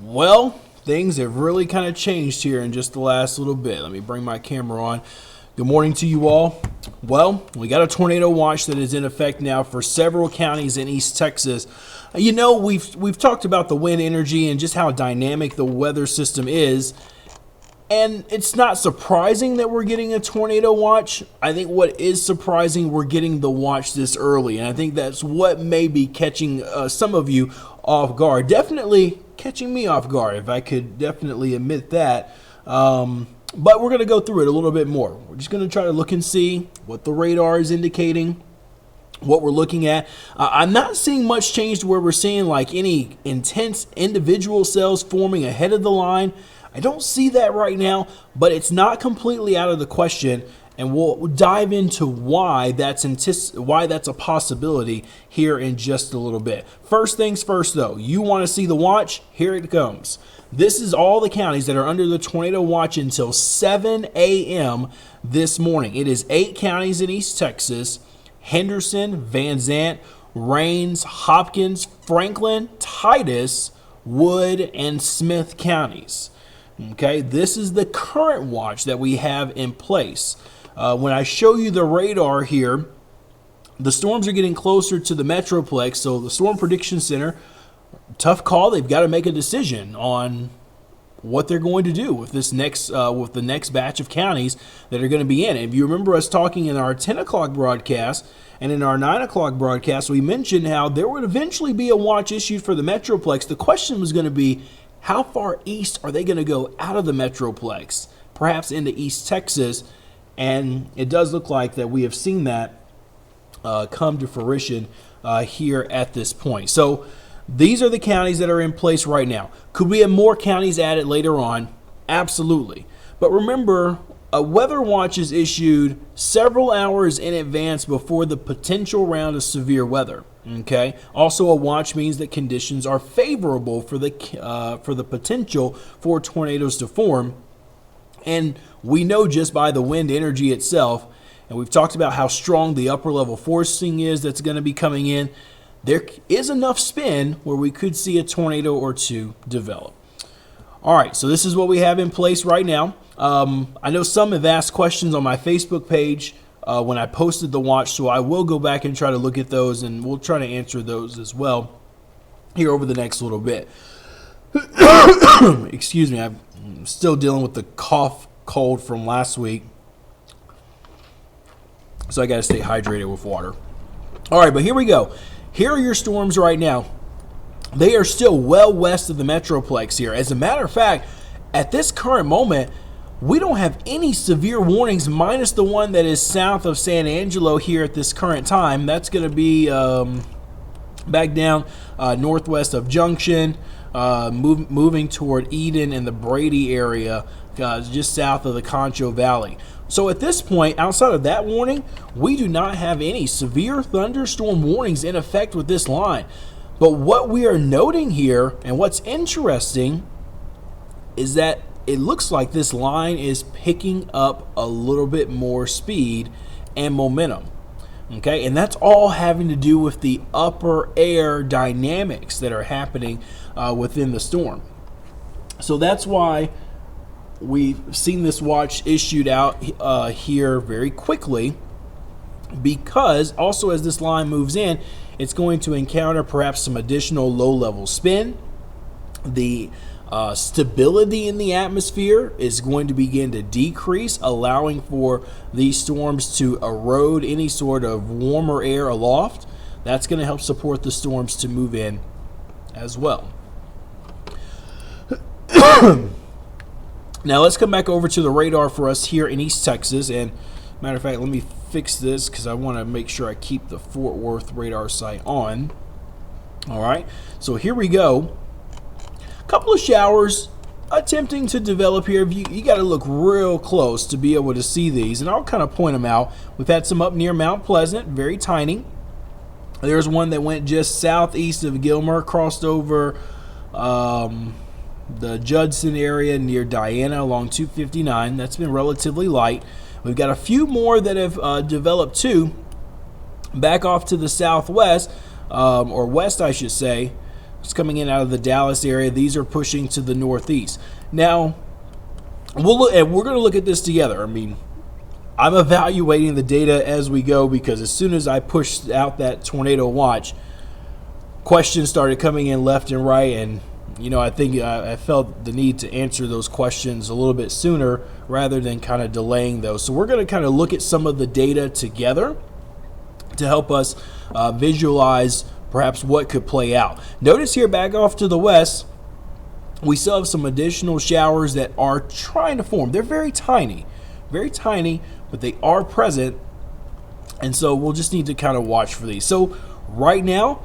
Well, things have really kind of changed here in just the last little bit. Let me bring my camera on. Good morning to you all. Well, we got a tornado watch that is in effect now for several counties in East Texas. You know, we've talked about the wind energy and just how dynamic the weather system is. And it's not surprising that we're getting a tornado watch. I think what is surprising, we're getting the watch this early. And I think that's what may be catching some of you off guard. Definitely catching me off guard, if I could definitely admit that. But we're going to go through it a little bit more. We're just going to try to look and see what the radar is indicating, what we're looking at. I'm not seeing much change to where we're seeing like any intense individual cells forming ahead of the line. I don't see that right now, but it's not completely out of the question, and we'll dive into why that's a possibility here in just a little bit. First things first, though, you want to see the watch? Here it comes. This is all the counties that are under the tornado watch until 7 a.m. this morning. It is 8 counties in East Texas: Henderson, Van Zant, Rains, Hopkins, Franklin, Titus, Wood, and Smith counties. Okay, this is the current watch that we have in place. When I show you the radar here, the storms are getting closer to the Metroplex, so the Storm Prediction Center, tough call. They've got to make a decision on what they're going to do with this next, with the next batch of counties that are going to be in. If you remember us talking in our 10 o'clock broadcast and in our 9 o'clock broadcast, we mentioned how there would eventually be a watch issued for the Metroplex. The question was going to be, how far east are they going to go out of the Metroplex, perhaps into East Texas? And it does look like that we have seen that come to fruition here at this point. So these are the counties that are in place right now. Could we have more counties added later on? Absolutely. But remember, a weather watch is issued several hours in advance before the potential round of severe weather. Okay. Also, a watch means that conditions are favorable for the potential for tornadoes to form. And we know just by the wind energy itself, and we've talked about how strong the upper level forcing is that's going to be coming in, there is enough spin where we could see a tornado or two develop. All right, so this is what we have in place right now. I know some have asked questions on my Facebook page when I posted the watch, so I will go back and try to look at those, and we'll try to answer those as well here over the next little bit. Excuse me, I'm still dealing with the cold from last week, so I got to stay hydrated with water. All right, but here we go. Here are your storms right now. They are still well west of the Metroplex here. As a matter of fact, at this current moment, we don't have any severe warnings minus the one that is south of San Angelo here at this current time. That's going to be back down northwest of Junction, moving toward Eden and the Brady area, just south of the Concho Valley. So at this point, outside of that warning, we do not have any severe thunderstorm warnings in effect with this line. But what we are noting here, and what's interesting, is that it looks like this line is picking up a little bit more speed and momentum. Okay, and that's all having to do with the upper air dynamics that are happening within the storm. So that's why we've seen this watch issued out here very quickly, because also as this line moves in, it's going to encounter perhaps some additional low-level spin. The stability in the atmosphere is going to begin to decrease, allowing for these storms to erode any sort of warmer air aloft. That's going to help support the storms to move in as well. Now let's come back over to the radar for us here in East Texas. And matter of fact, let me fix this because I want to make sure I keep the Fort Worth radar site on. All right, so here we go. Couple of showers attempting to develop here. You got to look real close to be able to see these, and I'll kind of point them out. We've had some up near Mount Pleasant, very tiny. There's one that went just southeast of Gilmer, crossed over the Judson area near Diana along 259. That's been relatively light. We've got a few more that have developed too, back off to the southwest, or west I should say. It's coming in out of the Dallas area. These are pushing to the northeast. Now, we're going to look at this together. I mean, I'm evaluating the data as we go, because as soon as I pushed out that tornado watch, questions started coming in left and right, and I think I felt the need to answer those questions a little bit sooner rather than kind of delaying those. So we're going to kind of look at some of the data together to help us visualize perhaps what could play out. Notice here, back off to the west, we still have some additional showers that are trying to form. They're very tiny, but they are present, and so we'll just need to kind of watch for these. So right now,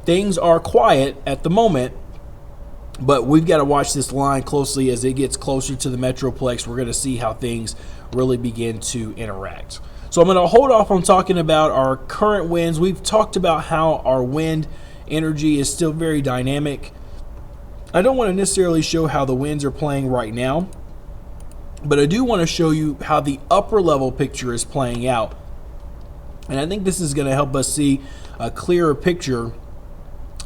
things are quiet at the moment, but we've got to watch this line closely as it gets closer to the Metroplex. We're going to see how things really begin to interact. So I'm going to hold off on talking about our current winds. We've talked about how our wind energy is still very dynamic. I don't want to necessarily show how the winds are playing right now, but I do want to show you how the upper level picture is playing out. And I think this is going to help us see a clearer picture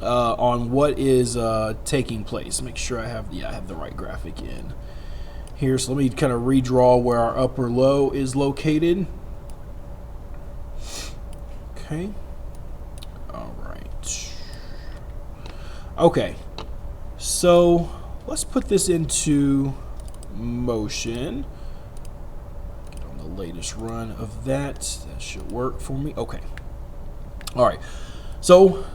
on what is taking place. Make sure I have the right graphic in here. So let me kind of redraw where our upper low is located. Okay. All right. Okay. So let's put this into motion. Get on the latest run of that. That should work for me. Okay. All right. So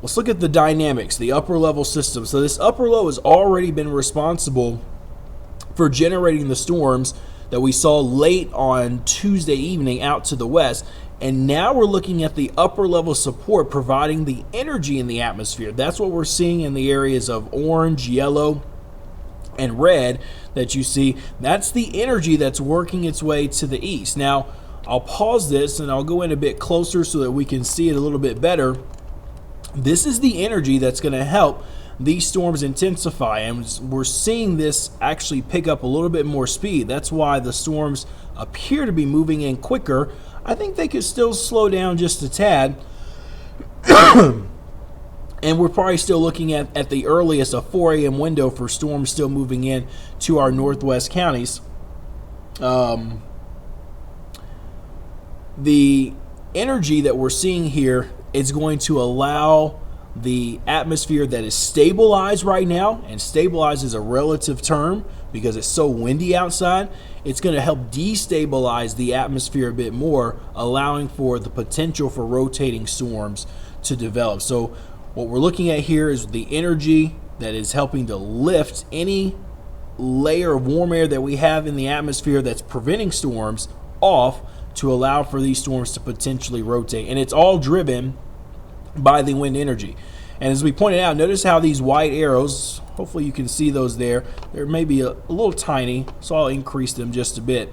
let's look at the dynamics, the upper level system. So this upper low has already been responsible for generating the storms that we saw late on Tuesday evening out to the west. And now we're looking at the upper level support providing the energy in the atmosphere. That's what we're seeing in the areas of orange, yellow, and red that you see. That's the energy that's working its way to the east. Now, I'll pause this and I'll go in a bit closer so that we can see it a little bit better. This is the energy that's going to help these storms intensify, and we're seeing this actually pick up a little bit more speed. That's why the storms appear to be moving in quicker. I think they could still slow down just a tad. And we're probably still looking at the earliest a 4 a.m. window for storms still moving in to our northwest counties. The energy that we're seeing here is going to allow the atmosphere that is stabilized right now, and stabilized is a relative term because it's so windy outside. It's going to help destabilize the atmosphere a bit more, allowing for the potential for rotating storms to develop. So what we're looking at here is the energy that is helping to lift any layer of warm air that we have in the atmosphere that's preventing storms off, to allow for these storms to potentially rotate. And it's all driven by the wind energy. And as we pointed out, notice how these white arrows, hopefully you can see those there, they're maybe a little tiny, so I'll increase them just a bit.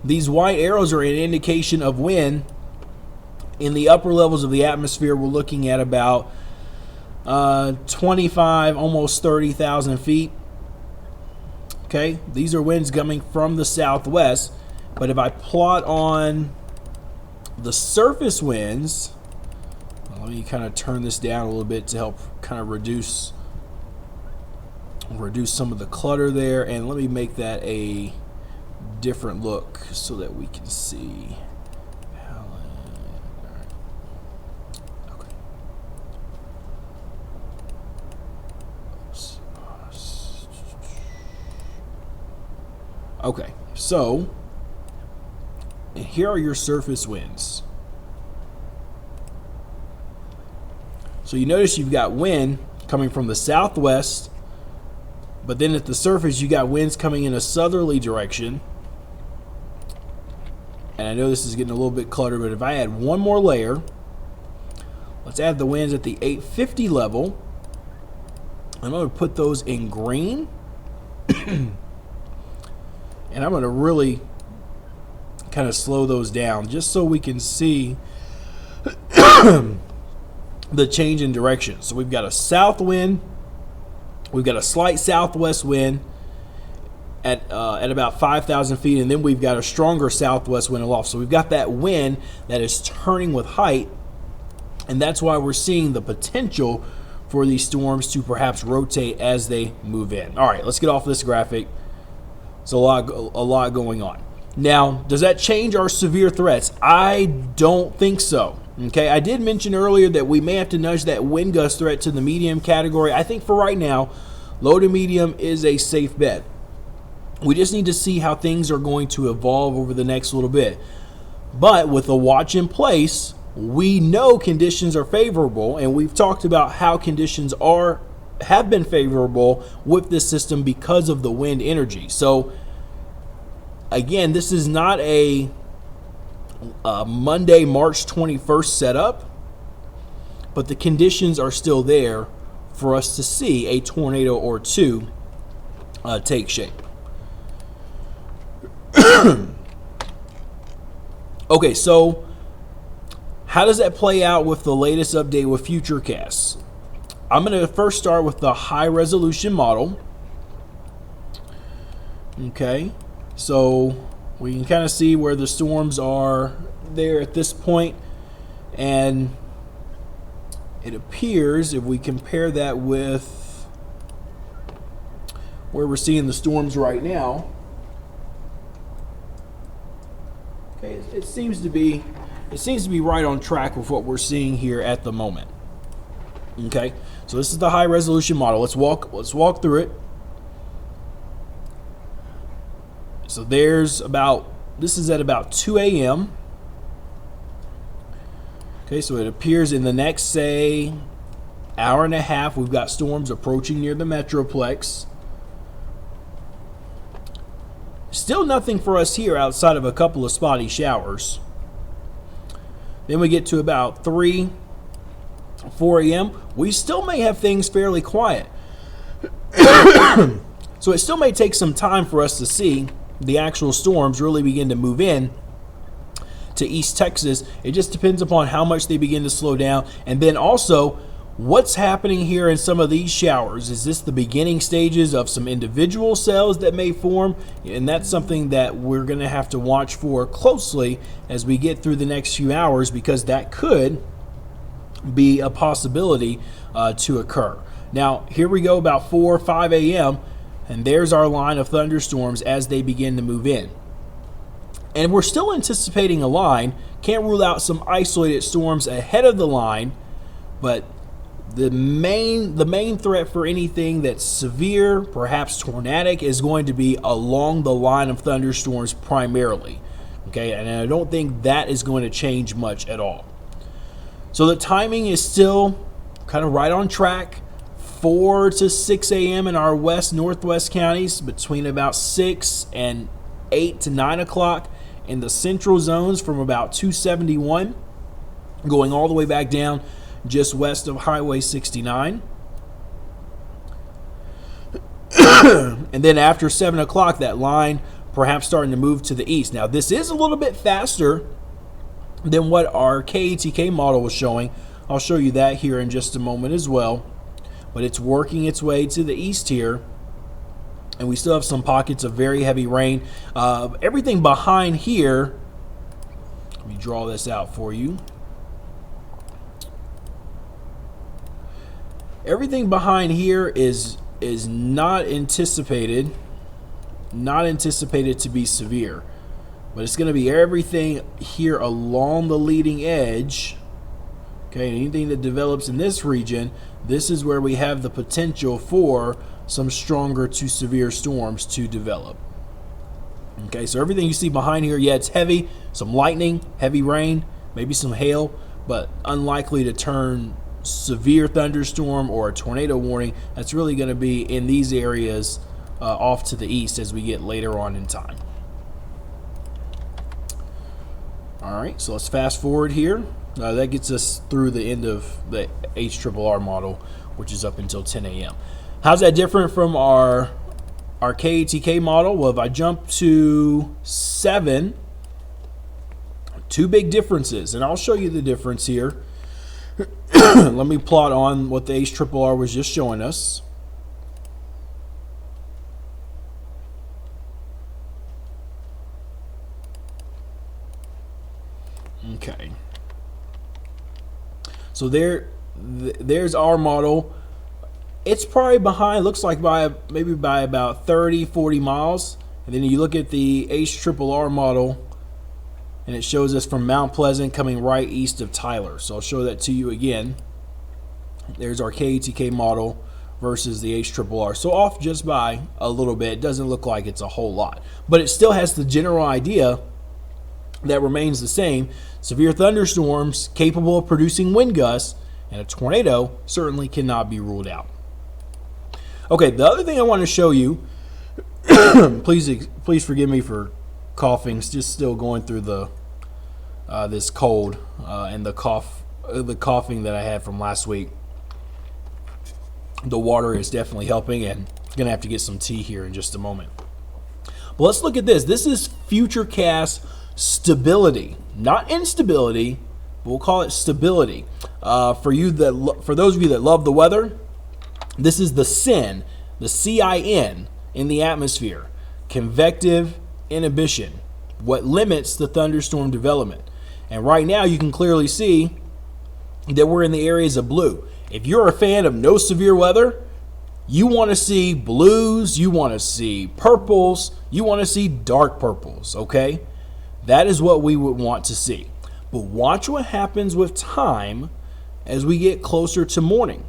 These white arrows are an indication of wind. In the upper levels of the atmosphere, we're looking at about 25, almost 30,000 feet. Okay, these are winds coming from the southwest. But if I plot on the surface winds, let me kind of turn this down a little bit to help kind of reduce some of the clutter there, and let me make that a different look so that we can see. Okay, so here are your surface winds. So you notice you've got wind coming from the southwest, but then at the surface you got winds coming in a southerly direction. And I know this is getting a little bit cluttered, but if I add one more layer, let's add the winds at the 850 level. I'm going to put those in green. And I'm going to really kind of slow those down just so we can see the change in direction. So we've got a south wind, we've got a slight southwest wind at about 5,000 feet, and then we've got a stronger southwest wind aloft. So we've got that wind that is turning with height And that's why we're seeing the potential for these storms to perhaps rotate as they move in. All right, let's get off this graphic. It's a lot going on. Now, does that change our severe threats? I don't think so. Okay, I did mention earlier that we may have to nudge that wind gust threat to the medium category. I think for right now, low to medium is a safe bet. We just need to see how things are going to evolve over the next little bit. But with a watch in place, we know conditions are favorable, and we've talked about how conditions have been favorable with this system because of the wind energy. So again, this is not a Monday, March 21st setup, but the conditions are still there for us to see a tornado or two take shape. Okay, so how does that play out with the latest update with FUTURECAST? I'm going to first start with the high resolution model. Okay, so we can kind of see where the storms are there at this point, and it appears if we compare that with where we're seeing the storms right now, okay, it seems to be right on track with what we're seeing here at the moment. Okay, so this is the high resolution model. Let's walk through it. So this is at about 2 a.m. Okay, so it appears in the next, say, hour and a half, we've got storms approaching near the Metroplex. Still nothing for us here outside of a couple of spotty showers. Then we get to about 4 a.m. We still may have things fairly quiet. So it still may take some time for us to see the actual storms really begin to move in to East Texas. It just depends upon how much they begin to slow down. And then also, what's happening here in some of these showers? Is this the beginning stages of some individual cells that may form? And that's something that we're going to have to watch for closely as we get through the next few hours, because that could be a possibility to occur. Now, here we go about 4 or 5 a.m. and there's our line of thunderstorms as they begin to move in. And we're still anticipating a line. Can't rule out some isolated storms ahead of the line, but the main threat for anything that's severe, perhaps tornadic, is going to be along the line of thunderstorms primarily. Okay, and I don't think that is going to change much at all. So the timing is still kind of right on track. 4 to 6 a.m. in our northwest counties, between about 6 and 8 to 9 o'clock in the central zones, from about 271 going all the way back down just west of Highway 69. And then after 7 o'clock, that line perhaps starting to move to the east. Now, this is a little bit faster than what our KATK model was showing. I'll show you that here in just a moment as well. But it's working its way to the east here, and we still have some pockets of very heavy rain. Everything behind here, let me draw this out for you. Everything behind here is not anticipated to be severe, but it's going to be everything here along the leading edge. Okay, anything that develops in this region, this is where we have the potential for some stronger to severe storms to develop. Okay, so everything you see behind here, yeah, it's heavy, some lightning, heavy rain, maybe some hail, but unlikely to turn severe thunderstorm or a tornado warning. That's really going to be in these areas off to the east as we get later on in time. All right, so let's fast forward here. That gets us through the end of the HRRR model, which is up until 10 a.m. How's that different from our KATK model? Well, if I jump to 7, two big differences, and I'll show you the difference here. Let me plot on what the HRRR was just showing us. Okay. So there's our model. It's probably behind, looks like maybe by about 30, 40 miles. And then you look at the HRRR model, and it shows us from Mount Pleasant coming right east of Tyler. So I'll show that to you again. There's our KETK model versus the HRRR. So off just by a little bit. It doesn't look like it's a whole lot, but it still has the general idea that remains the same. Severe thunderstorms capable of producing wind gusts, and a tornado certainly cannot be ruled out. Okay, the other thing I want to show you, please forgive me for coughing. It's just still going through the this cold and the coughing that I had from last week. The water is definitely helping, and I'm gonna have to get some tea here in just a moment. But let's look at this. This is FUTURECAST stability, not instability, but we'll call it stability. For those of you that love the weather, this is the CIN, the CIN in the atmosphere, convective inhibition, what limits the thunderstorm development. And right now you can clearly see that we're in the areas of blue. If you're a fan of no severe weather, you want to see blues, you want to see purples, you want to see dark purples, okay? That is what we would want to see. But watch what happens with time as we get closer to morning.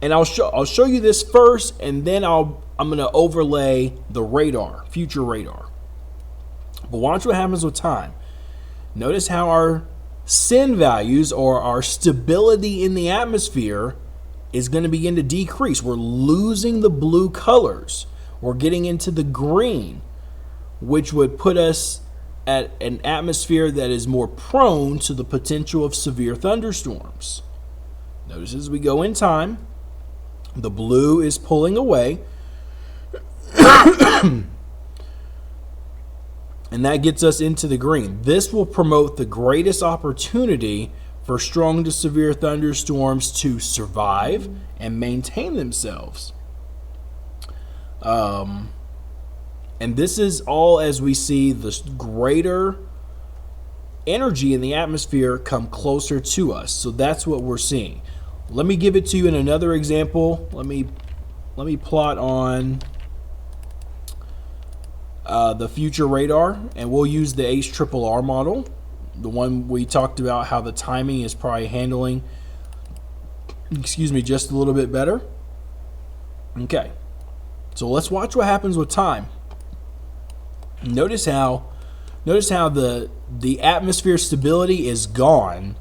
And I'll show you this first, and then I'm going to overlay the radar, future radar. But watch what happens with time. Notice how our CIN values, or our stability in the atmosphere, is going to begin to decrease. We're losing the blue colors. We're getting into the green, which would put us at an atmosphere that is more prone to the potential of severe thunderstorms. Notice as we go in time, the blue is pulling away. And that gets us into the green. This will promote the greatest opportunity for strong to severe thunderstorms to survive and maintain themselves. And this is all as we see the greater energy in the atmosphere come closer to us. So that's what we're seeing. Let me give it to you in another example. Let me plot on the future radar, and we'll use the HRRR model, the one we talked about how the timing is probably handling, just a little bit better. Okay, so let's watch what happens with time. Notice how the atmosphere stability is gone,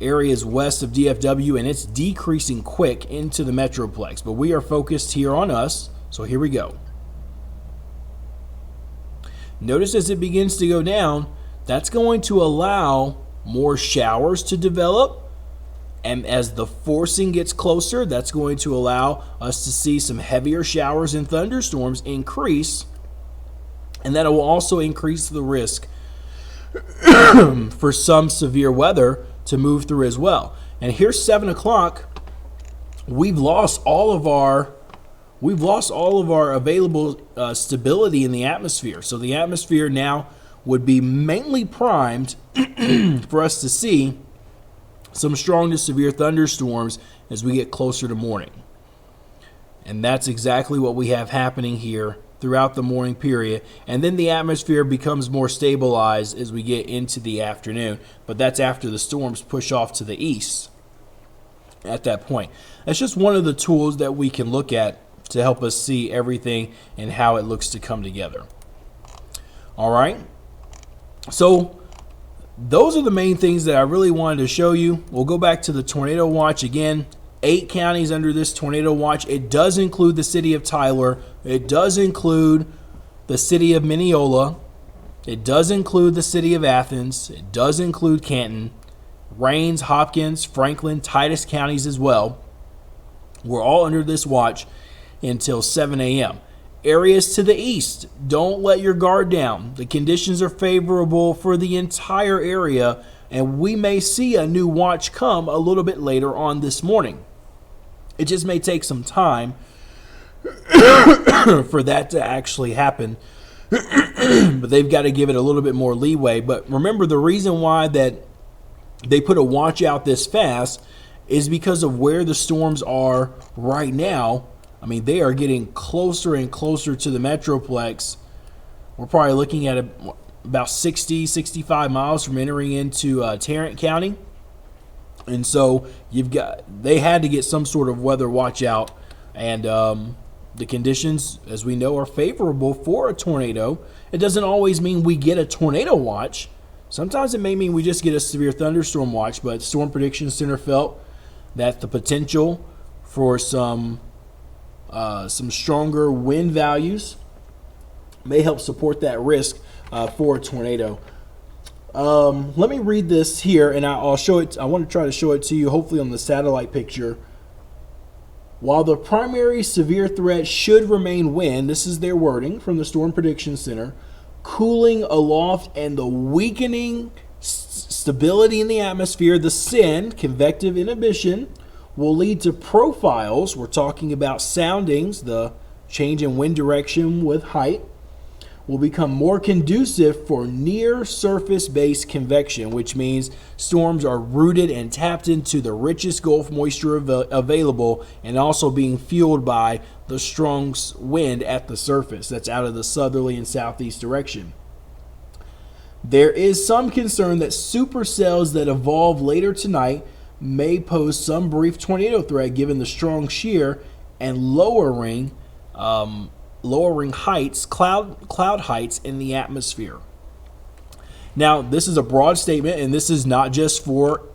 areas west of DFW, and it's decreasing quick into the Metroplex, but we are focused here on us, so here we go. Notice as it begins to go down, that's going to allow more showers to develop. And as the forcing gets closer, that's going to allow us to see some heavier showers and thunderstorms increase. And that will also increase the risk for some severe weather to move through as well. And here's 7 o'clock. We've lost all of our available stability in the atmosphere. So the atmosphere now would be mainly primed for us to see some strong to severe thunderstorms as we get closer to morning. And that's exactly what we have happening here throughout the morning period. And then the atmosphere becomes more stabilized as we get into the afternoon. But that's after the storms push off to the east at that point. That's just one of the tools that we can look at to help us see everything and how it looks to come together. All right. So those are the main things that I really wanted to show you. We'll go back to the tornado watch again. 8 counties under this tornado watch. It does include the city of Tyler. It does include the city of Mineola. It does include the city of Athens. It does include Canton, Rains, Hopkins, Franklin, Titus counties as well. We're all under this watch until 7 a.m. Areas to the east, don't let your guard down. The conditions are favorable for the entire area, and we may see a new watch come a little bit later on this morning. It just may take some time for that to actually happen, but they've got to give it a little bit more leeway. But remember, the reason why that they put a watch out this fast is because of where the storms are right now. I mean, they are getting closer and closer to the Metroplex. We're probably looking at about 60, 65 miles from entering into Tarrant County. And so they had to get some sort of weather watch out. And the conditions, as we know, are favorable for a tornado. It doesn't always mean we get a tornado watch. Sometimes it may mean we just get a severe thunderstorm watch, but Storm Prediction Center felt that the potential for some stronger wind values may help support that risk for a tornado. Let me read this here, and I'll show it. I want to try to show it to you, hopefully on the satellite picture. While the primary severe threat should remain wind, this is their wording from the Storm Prediction Center, cooling aloft and the weakening stability in the atmosphere, the SIN, convective inhibition, will lead to profiles. We're talking about soundings, the change in wind direction with height, will become more conducive for near surface based convection, which means storms are rooted and tapped into the richest Gulf moisture available, and also being fueled by the strong wind at the surface that's out of the southerly and southeast direction. There is some concern that supercells that evolve later tonight may pose some brief tornado threat given the strong shear and lowering heights, cloud heights in the atmosphere. Now, this is a broad statement, and this is not just for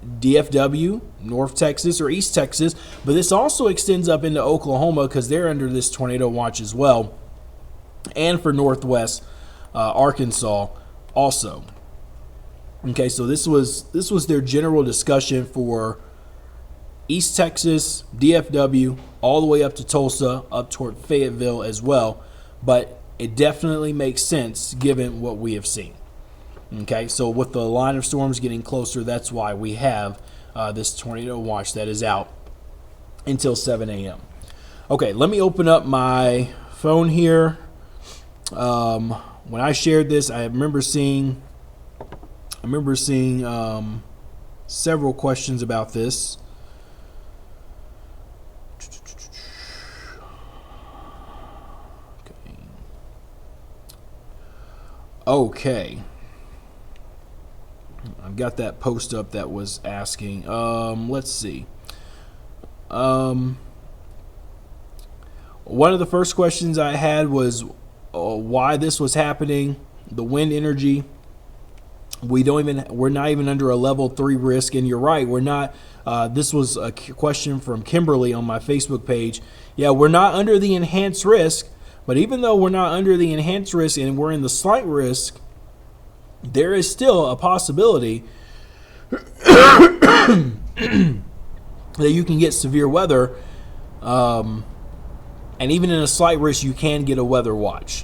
DFW, North Texas, or East Texas, but this also extends up into Oklahoma because they're under this tornado watch as well, and for Northwest Arkansas also. Okay, so this was their general discussion for East Texas, DFW, all the way up to Tulsa, up toward Fayetteville as well. But it definitely makes sense given what we have seen. Okay, so with the line of storms getting closer, that's why we have this tornado watch that is out until 7 a.m. Okay, let me open up my phone here. When I shared this, I remember seeing several questions about this. Okay. I've got that post up that was asking. Let's see. One of the first questions I had was why this was happening. The wind energy. We're not even under a level 3 risk, and you're right. We're not. This was a question from Kimberly on my Facebook page. Yeah, we're not under the enhanced risk. But even though we're not under the enhanced risk and we're in the slight risk, there is still a possibility that you can get severe weather. And even in a slight risk, you can get a weather watch.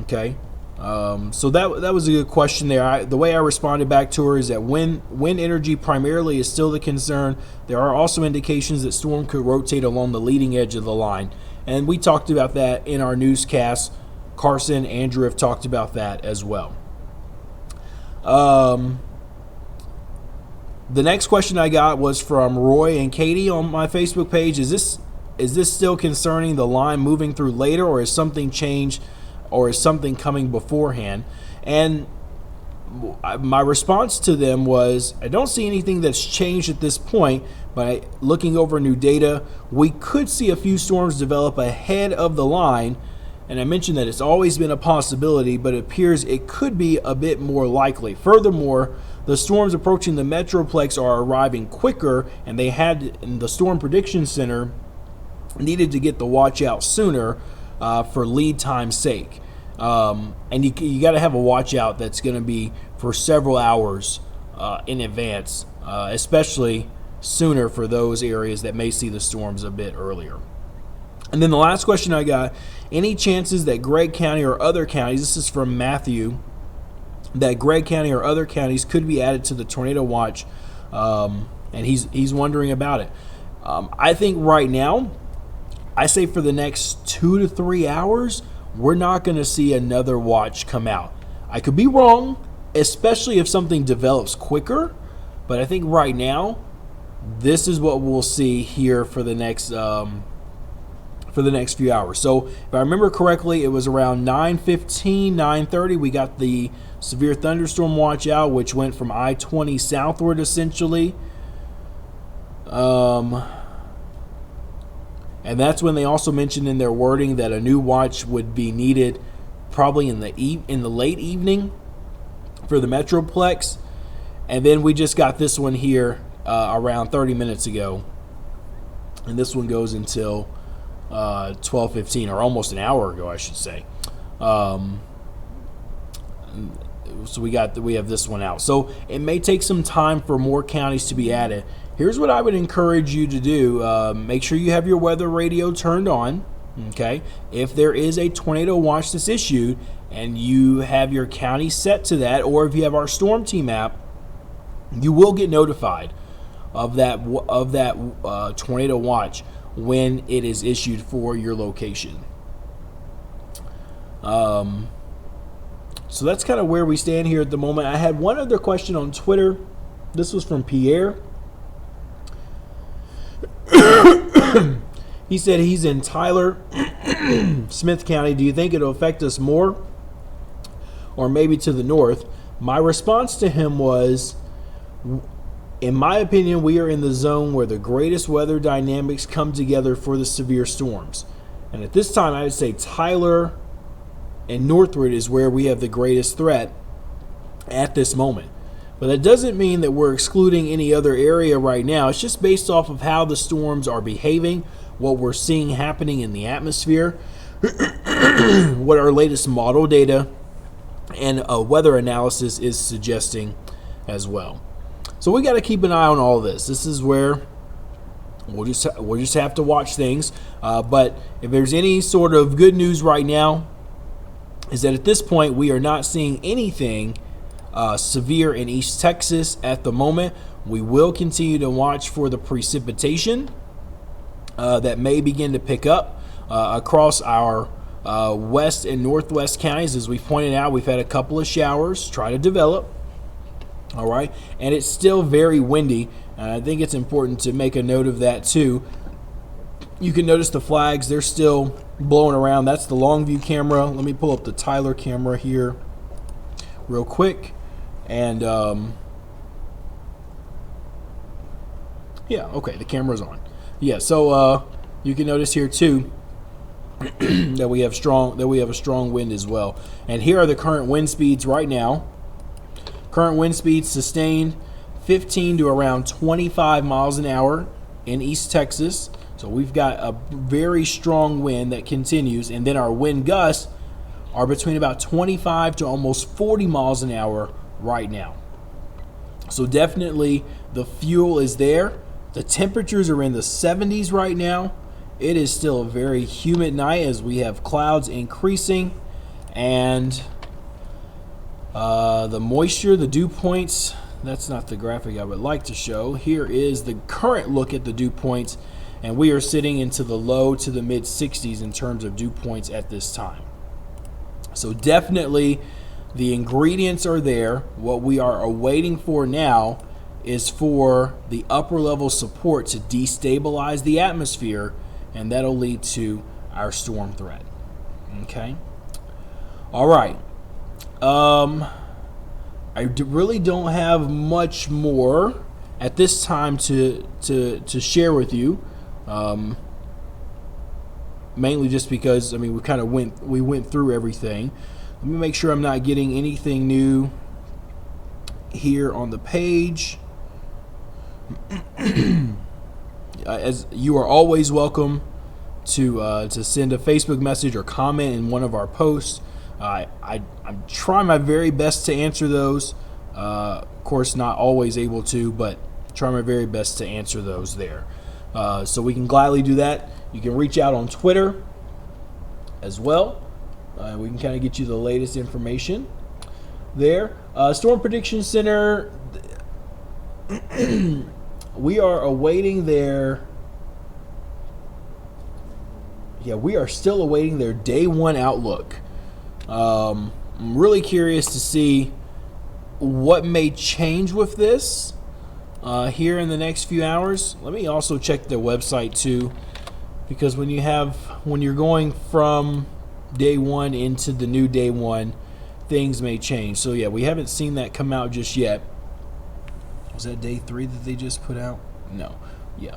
Okay. So that was a good question there. The way I responded back to her is that wind energy primarily is still the concern. There are also indications that storm could rotate along the leading edge of the line. And we talked about that in our newscast. Carson, Andrew have talked about that as well. The next question I got was from Roy and Katie on my Facebook page. Is this still concerning the line moving through later, or is something changed, or is something coming beforehand? And my response to them was, I don't see anything that's changed at this point. By looking over new data, we could see a few storms develop ahead of the line. And I mentioned that it's always been a possibility, but it appears it could be a bit more likely. Furthermore, the storms approaching the Metroplex are arriving quicker, and the Storm Prediction Center needed to get the watch out sooner for lead time's sake. And you got to have a watch out that's going to be for several hours in advance, especially sooner for those areas that may see the storms a bit earlier. And then the last question I got, any chances that Gregg County or other counties, this is from Matthew, that Gregg County or other counties could be added to the tornado watch, and he's wondering about it. I think right now, I say for the next 2 to 3 hours, we're not going to see another watch come out. I could be wrong, especially if something develops quicker. But I think right now, this is what we'll see here for the next few hours. So if I remember correctly, it was around 9:15, 9:30. We got the severe thunderstorm watch out, which went from I-20 southward essentially. And that's when they also mentioned in their wording that a new watch would be needed probably in the late evening for the Metroplex. And then we just got this one here around 30 minutes ago. And this one goes until 12:15, or almost an hour ago, I should say. So we have this one out. So it may take some time for more counties to be added. Here's what I would encourage you to do. Make sure you have your weather radio turned on. Okay. If there is a tornado watch that's issued and you have your county set to that, or if you have our Storm Team app, you will get notified of that tornado watch when it is issued for your location. So that's kind of where we stand here at the moment. I had one other question on Twitter. This was from Pierre. He said he's in Tyler, Smith County. Do you think it'll affect us more or maybe to the north? My response to him was, in my opinion, we are in the zone where the greatest weather dynamics come together for the severe storms. And at this time, I would say Tyler and northward is where we have the greatest threat at this moment. But that doesn't mean that we're excluding any other area right now. It's just based off of how the storms are behaving, what we're seeing happening in the atmosphere, what our latest model data and weather analysis is suggesting as well. So we got to keep an eye on all this. This is where we'll just have to watch things. But if there's any sort of good news right now, is that at this point we are not seeing anything severe in East Texas at the moment. We will continue to watch for the precipitation that may begin to pick up across our west and northwest counties. As we pointed out, we've had a couple of showers try to develop. All right, and it's still very windy. And I think it's important to make a note of that too. You can notice the flags, they're still blowing around. That's the long view camera. Let me pull up the Tyler camera here real quick. And yeah, okay, the camera's on. Yeah, so you can notice here too that we have a strong wind as well. And here are the current wind speeds right now. Current wind speeds sustained 15 to around 25 miles an hour in East Texas. So we've got a very strong wind that continues, and then our wind gusts are between about 25 to almost 40 miles an hour right now. So definitely the fuel is there. The temperatures are in the 70s right now. It is still a very humid night as we have clouds increasing, and the moisture, the dew points, that's not the graphic I would like to show. Here is the current look at the dew points, and we are sitting into the low to the mid 60s in terms of dew points at this time. So definitely the ingredients are there. What we are awaiting for now is for the upper level support to destabilize the atmosphere, and that'll lead to our storm threat. Okay. All right. I really don't have much more at this time to share with you. Mainly just because we went through everything. Let me make sure I'm not getting anything new here on the page. As you are always welcome to send a Facebook message or comment in one of our posts. I'm trying my very best to answer those. Of course, not always able to, but try my very best to answer those there. So we can gladly do that. You can reach out on Twitter as well. We can kind of get you the latest information there. Storm Prediction Center, we are awaiting we are still awaiting their day one outlook. I'm really curious to see what may change with this. here in the next few hours. Let me also check their website too, because when you're going from day one into the new day one, things may change. So yeah, we haven't seen that come out just yet. Was that day 3 that they just put out? No. Yeah.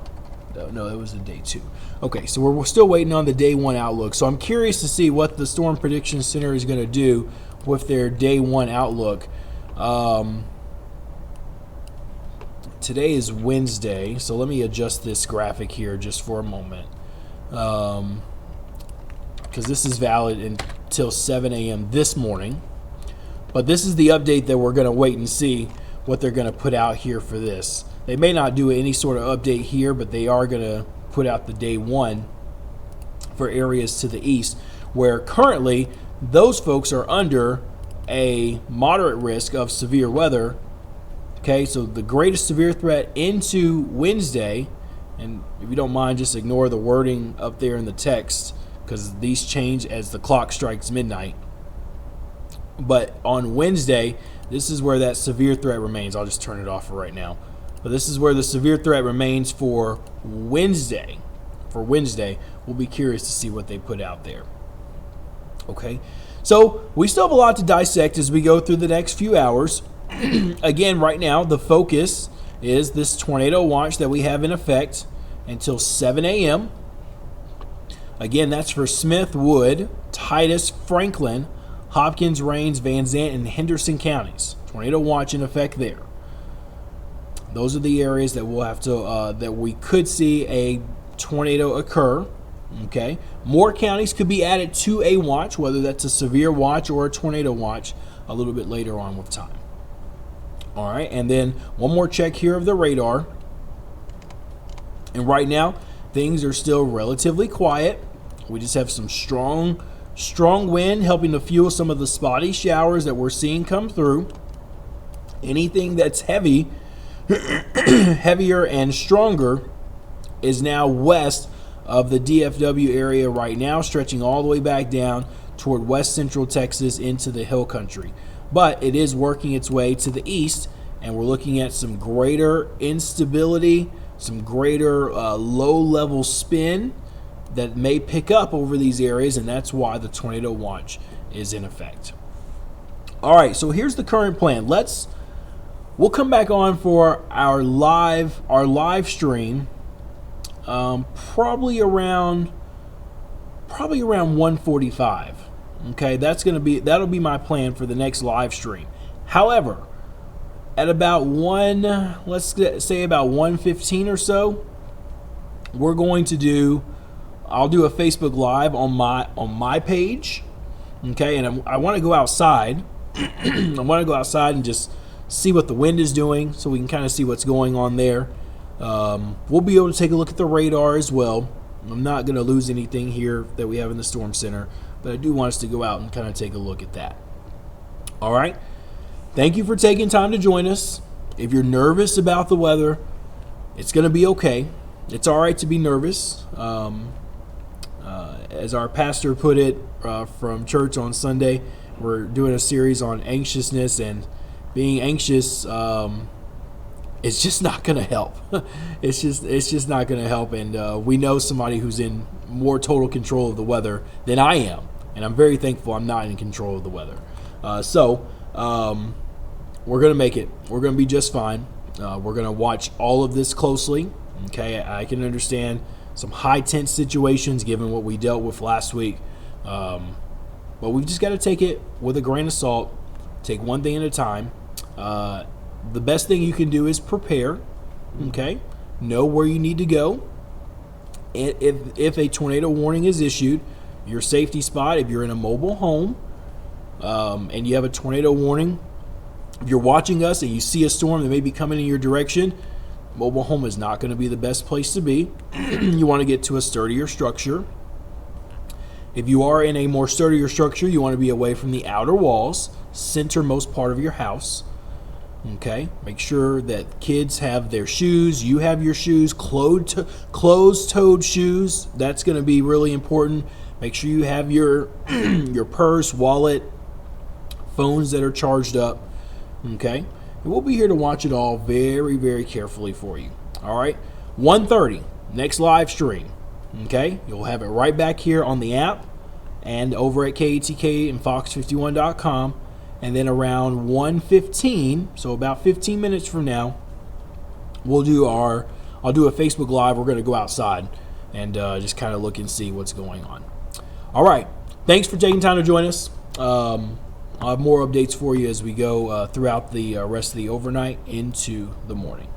No, it was the day 2. Okay, so we're still waiting on the day 1 outlook. So I'm curious to see what the Storm Prediction Center is going to do with their day 1 outlook. Today is Wednesday, so let me adjust this graphic here just for a moment. Because this is valid until 7 a.m. this morning. But this is the update that we're going to wait and see what they're going to put out here for this. They may not do any sort of update here, but they are going to put out the day 1 for areas to the east, where currently those folks are under a moderate risk of severe weather. Okay, so the greatest severe threat into Wednesday, and if you don't mind, just ignore the wording up there in the text, because these change as the clock strikes midnight. But on Wednesday, this is where that severe threat remains. I'll just turn it off for right now. But this is where the severe threat remains for Wednesday. For Wednesday, we'll be curious to see what they put out there. Okay, so we still have a lot to dissect as we go through the next few hours. Again, right now, the focus is this tornado watch that we have in effect until 7 a.m. Again, that's for Smith, Wood, Titus, Franklin, Hopkins, Rains, Van Zandt, and Henderson counties. Tornado watch in effect there. Those are the areas that we'll have to that we could see a tornado occur. Okay, more counties could be added to a watch, whether that's a severe watch or a tornado watch, a little bit later on with time. All right, and then one more check here of the radar. And right now, things are still relatively quiet. We just have some strong wind helping to fuel some of the spotty showers that we're seeing come through. Anything that's heavy, heavier and stronger is now west of the DFW area right now, stretching all the way back down toward west central Texas into the hill country. But it is working its way to the east, and we're looking at some greater instability, some greater low-level spin that may pick up over these areas, and that's why the tornado watch is in effect. All right, so here's the current plan. We'll come back on for our live stream, probably around 1:45. Okay, that'll be my plan for the next live stream. However, at about let's say about 1:15 or so, I'll do a Facebook Live on my page. Okay, and I want to go outside. I want to go outside and just see what the wind is doing, so we can kind of see what's going on there. We'll be able to take a look at the radar as well. I'm not going to lose anything here that we have in the Storm Center, but I do want us to go out and kind of take a look at that. All right. Thank you for taking time to join us. If you're nervous about the weather, it's going to be okay. It's all right to be nervous. As our pastor put it from church on Sunday, we're doing a series on anxiousness, and being anxious it's just not going to help. It's just not going to help. And we know somebody who's in more total control of the weather than I am, and I'm very thankful I'm not in control of the weather. So we're going to make it. We're going to be just fine. We're going to watch all of this closely. Okay, I can understand some high tense situations given what we dealt with last week, but we've just got to take it with a grain of salt. Take one thing at a time. The best thing you can do is prepare. Okay, know where you need to go. If a tornado warning is issued, your safety spot, if you're in a mobile home and you have a tornado warning, if you're watching us and you see a storm that may be coming in your direction, mobile home is not going to be the best place to be. You want to get to a sturdier structure. If you are in a more sturdier structure, you want to be away from the outer walls, centermost part of your house. Okay, make sure that kids have their shoes, you have your shoes, closed-toed shoes. That's going to be really important. Make sure you have your your purse, wallet, phones that are charged up. Okay, And we'll be here to watch it all very, very carefully for you. All right, 1:30, next live stream. Okay, you'll have it right back here on the app and over at KATK and Fox51.com. And then around 1:15, so about 15 minutes from now, I'll do a Facebook Live. We're going to go outside and just kind of look and see what's going on. All right. Thanks for taking time to join us. I'll have more updates for you as we go throughout the rest of the overnight into the morning.